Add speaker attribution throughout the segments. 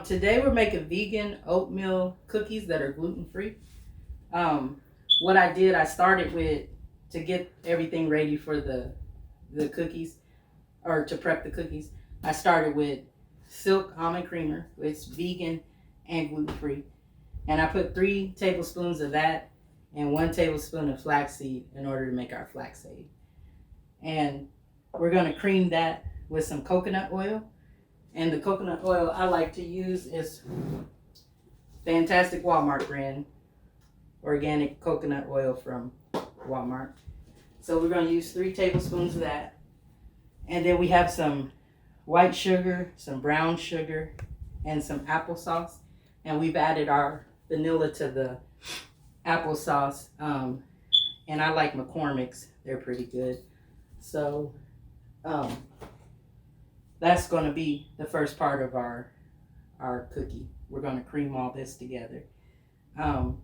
Speaker 1: Today we're making vegan oatmeal cookies that are gluten-free. What I did, I started with, to get everything ready for the cookies, or to prep the cookies, I started with silk almond creamer. It's vegan and gluten-free. And I put 3 tablespoons of that and 1 tablespoon of flaxseed in order to make our flaxseed. And we're going to cream that with some coconut oil. And the coconut oil I like to use is Fantastic Walmart brand, organic coconut oil from Walmart. So we're going to use 3 tablespoons of that. And then we have some white sugar, some brown sugar, and some applesauce. And we've added our vanilla to the applesauce. And I like McCormick's. They're pretty good. So that's going to be the first part of our cookie. We're going to cream all this together. And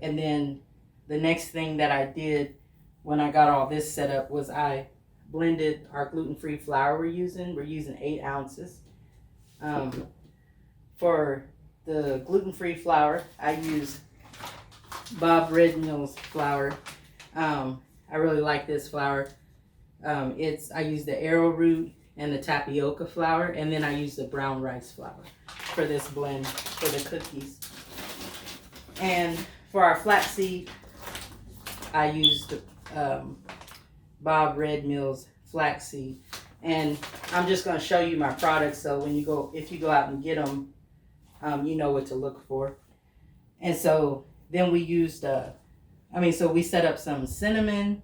Speaker 1: then the next thing that I did when I got all this set up was I blended our gluten-free flour we're using. We're using 8 ounces. For the gluten-free flour, I use Bob Red Mill's flour. I really like this flour. I use the arrowroot and the tapioca flour, and then I use the brown rice flour for this blend for the cookies. And for our flaxseed, I used Bob Red Mill's flaxseed. And I'm just going to show you my products, so when if you go out and get them, you know what to look for. And so then we used, so we set up some cinnamon,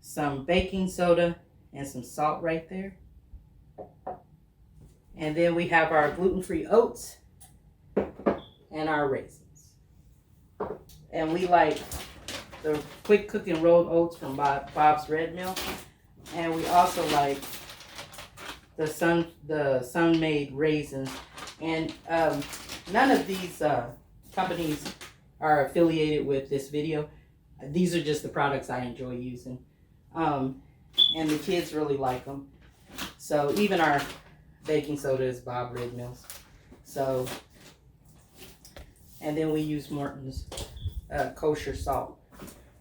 Speaker 1: some baking soda, and some salt right there. And then we have our gluten-free oats and our raisins. And we like the quick cooking rolled oats from Bob's Red Mill. And we also like the sun-made raisins. And none of these companies are affiliated with this video. These are just the products I enjoy using. And the kids really like them. So even our baking soda is Bob Red Mill's. So, and then we use Morton's kosher salt.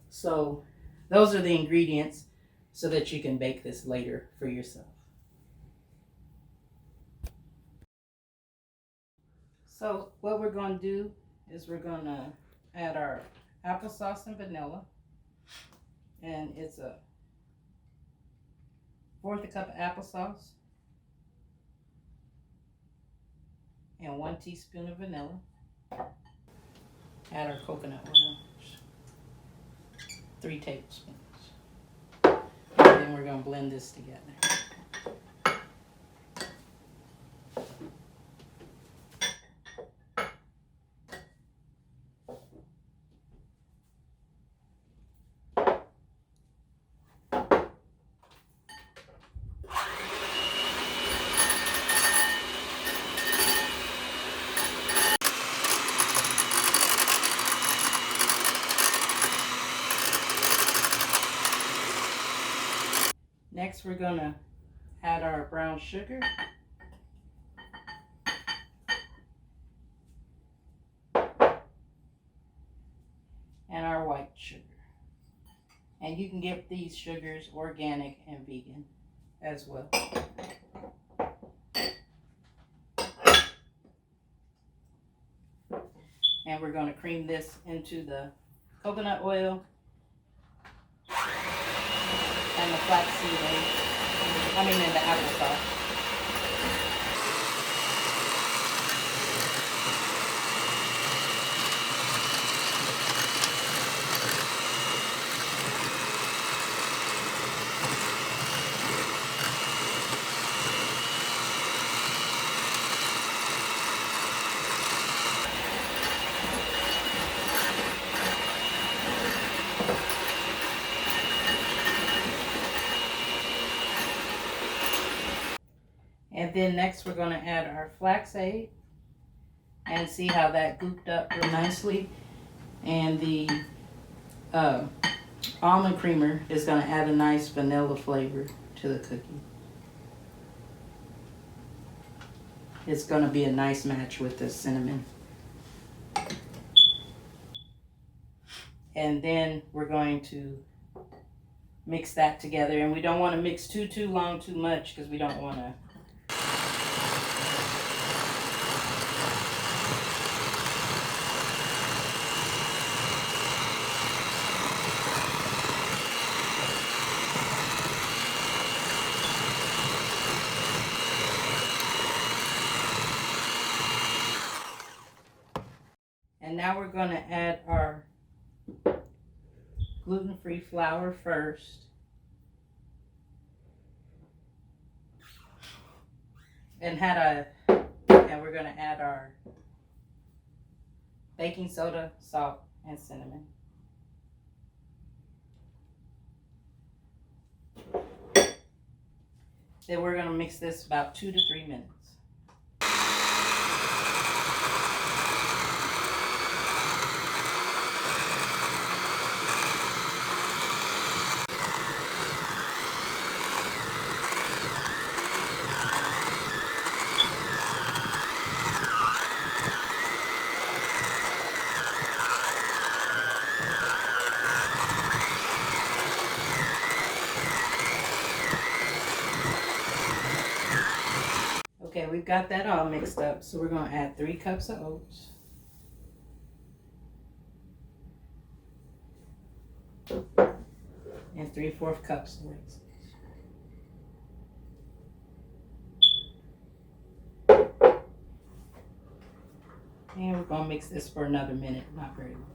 Speaker 1: So those are the ingredients so that you can bake this later for yourself. So what we're going to do is we're going to add our applesauce and vanilla. And it's a 1/4 cup of applesauce and 1 teaspoon of vanilla. Add our coconut oil, 3 tablespoons. And then we're going to blend this together. Next, we're going to add our brown sugar. And our white sugar. And you can get these sugars organic and vegan as well. And we're going to cream this into the coconut oil and the flaxseed oil. And the applesauce. And then next we're going to add our flaxseed and see how that gooped up real nicely. And the almond creamer is going to add a nice vanilla flavor to the cookie. it's going to be a nice match with the cinnamon. And then we're going to mix that together. And we don't want to mix too long, too much, because we don't want to. And now we're going to add our gluten-free flour first. And we're going to add our baking soda, salt, and cinnamon. Then we're going to mix this about 2 to 3 minutes. Okay, we've got that all mixed up, so we're going to add 3 cups of oats. And 3/4 cups of raisins. And we're going to mix this for another minute, not very long.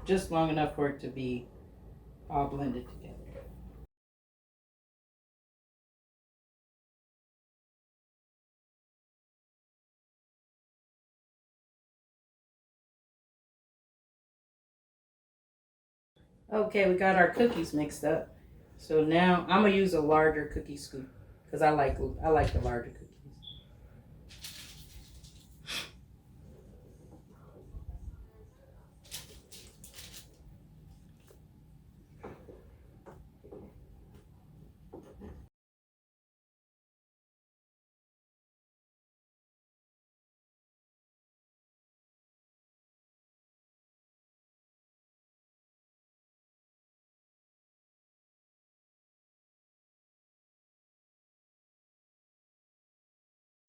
Speaker 1: Just long enough for it to be all blended together. Okay, we got our cookies mixed up. So now I'm gonna use a larger cookie scoop because I like the larger cookies.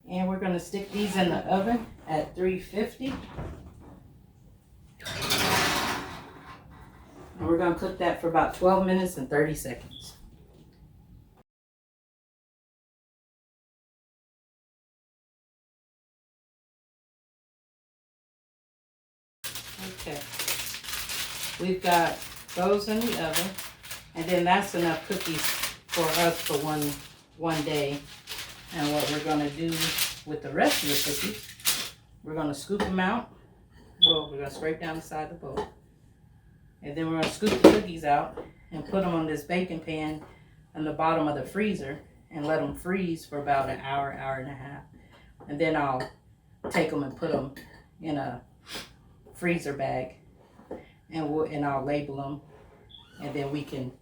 Speaker 1: And we're gonna stick these in the oven at 350. And we're gonna cook that for about 12 minutes and 30 seconds. Okay, we've got those in the oven, and then that's enough cookies for us for one day. And what we're gonna do with the rest of the cookies, we're gonna scoop them out. Well, we're gonna scrape down the side of the bowl, and then we're gonna scoop the cookies out and put them on this baking pan on the bottom of the freezer and let them freeze for about an hour, hour and a half. And then I'll take them and put them in a freezer bag, and I'll label them, and then we can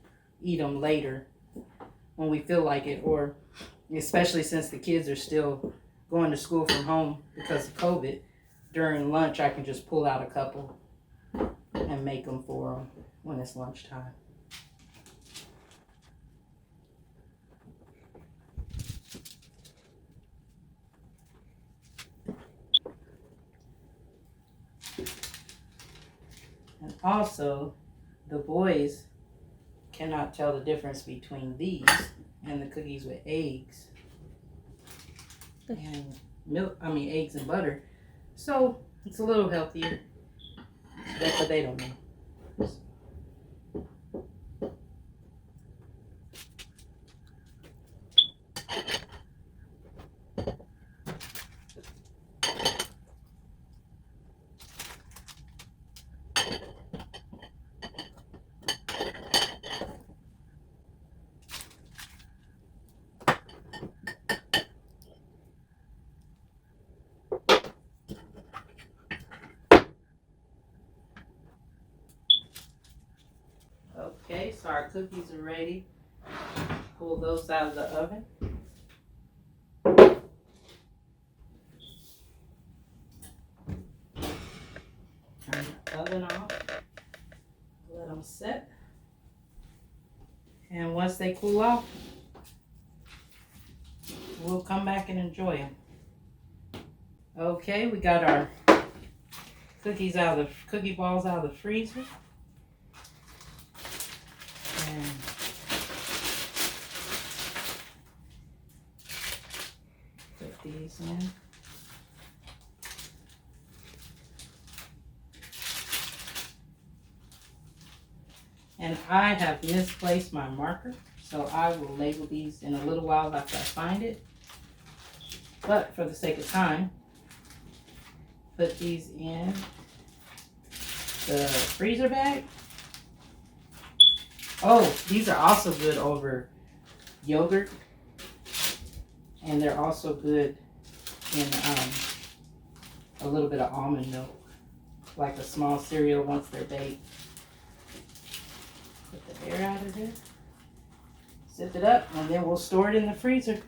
Speaker 1: eat them later when we feel like it, or especially since the kids are still going to school from home because of COVID. During lunch, I can just pull out a couple and make them for them when it's lunchtime. And also, the boys cannot tell the difference between these and the cookies with eggs and eggs and butter. So it's a little healthier, but they don't know. Okay, so our cookies are ready. Pull those out of the oven. oven off. Let them set. And once they cool off, we'll come back and enjoy them. Okay, we got our cookie balls out of the freezer. And put these in. And I have misplaced my marker, so I will label these in a little while after I find it. But for the sake of time, put these in the freezer bag. Oh, these are also good over yogurt. And they're also good in a little bit of almond milk, like a small cereal once they're baked. Put the air out of there. Zip it up, and then we'll store it in the freezer.